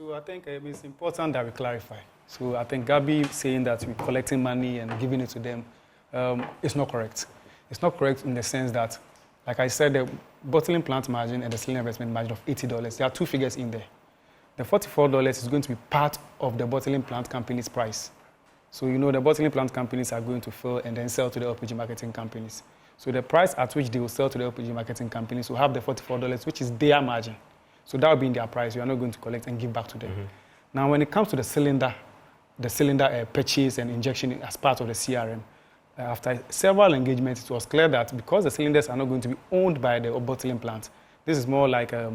So I think it's important that we clarify. So I think Gabi saying that we're collecting money and giving it to them is not correct. It's not correct in the sense that, like I said, the bottling plant margin and the cylinder investment margin of $80, there are two figures in there. The $44 is going to be part of the bottling plant company's price. So you know the bottling plant companies are going to fill and then sell to the LPG marketing companies. So the price at which they will sell to the LPG marketing companies will have the $44, which is their margin. So that will be in their price. You are not going to collect and give back to them. Now, when it comes to the cylinder purchase and injection as part of the CRM, after several engagements, it was clear that because the cylinders are not going to be owned by the bottling plant, this is more like a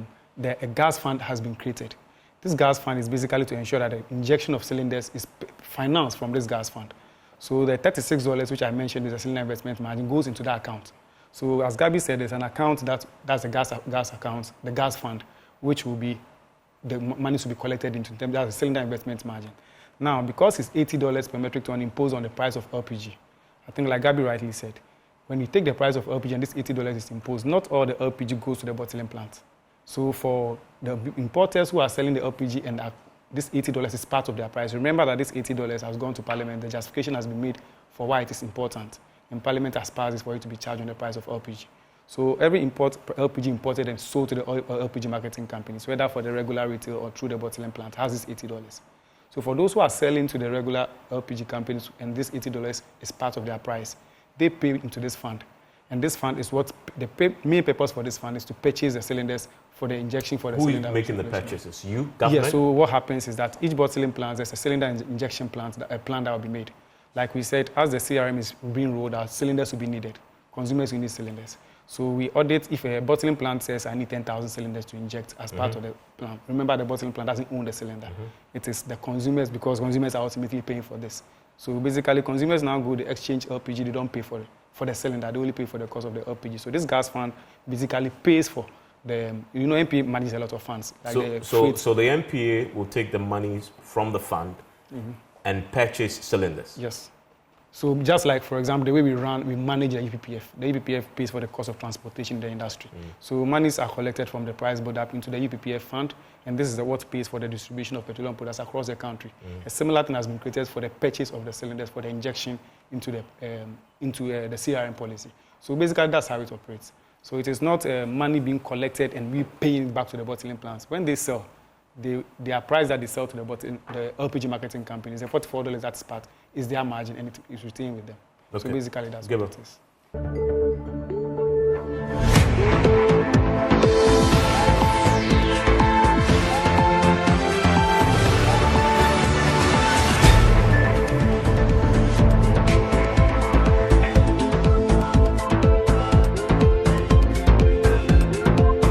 gas fund has been created. This gas fund is basically to ensure that the injection of cylinders is financed from this gas fund. So the $36, which I mentioned is a cylinder investment margin, goes into that account. So as Gabi said, there's an account that's a gas account, the gas fund, which will be, the money to be collected into terms of the cylinder investment margin. Now, because it's $80 per metric ton imposed on the price of LPG, I think like Gabi rightly said, when you take the price of LPG and this $80 is imposed, not all the LPG goes to the bottling plant. So for the importers who are selling the LPG and this $80 is part of their price, remember that this $80 has gone to Parliament. The justification has been made for why it is important. And Parliament has passed this for it to be charged on the price of LPG. So every LPG imported and sold to the LPG marketing companies, whether for the regular retail or through the bottling plant, has this $80. So for those who are selling to the regular LPG companies and this $80 is part of their price, they pay into this fund. And this fund is what the main purpose for this fund is to purchase the cylinders for the injection for the cylinder. Who is making the purchases? You, government? Yeah, so what happens is that each bottling plant, there's a cylinder injection plant, a plan that will be made. Like we said, as the CRM is being rolled out, cylinders will be needed. Consumers will need cylinders. So we audit if a bottling plant says, I need 10,000 cylinders to inject as part of the plan. Remember, the bottling plant doesn't own the cylinder. It is the consumers, because consumers are ultimately paying for this. So basically, consumers now go to exchange LPG, they don't pay for the cylinder, they only pay for the cost of the LPG. So this gas fund basically pays for the, NPA manages a lot of funds. Like so the NPA will take the monies from the fund and purchase cylinders? Yes. So just like, for example, the way we manage the EPPF. The EPPF pays for the cost of transportation in the industry. So monies are collected from the price board up into the EPPF fund, and this is what pays for the distribution of petroleum products across the country. A similar thing has been created for the purchase of the cylinders for the injection into the CRM policy. So basically, that's how it operates. So it is not money being collected and we paying back to the bottling plants. When they sell, their price that they sell to the LPG marketing companies, the $44 that's part, is their margin, and it is retained with them. Okay. So basically, that's what it is.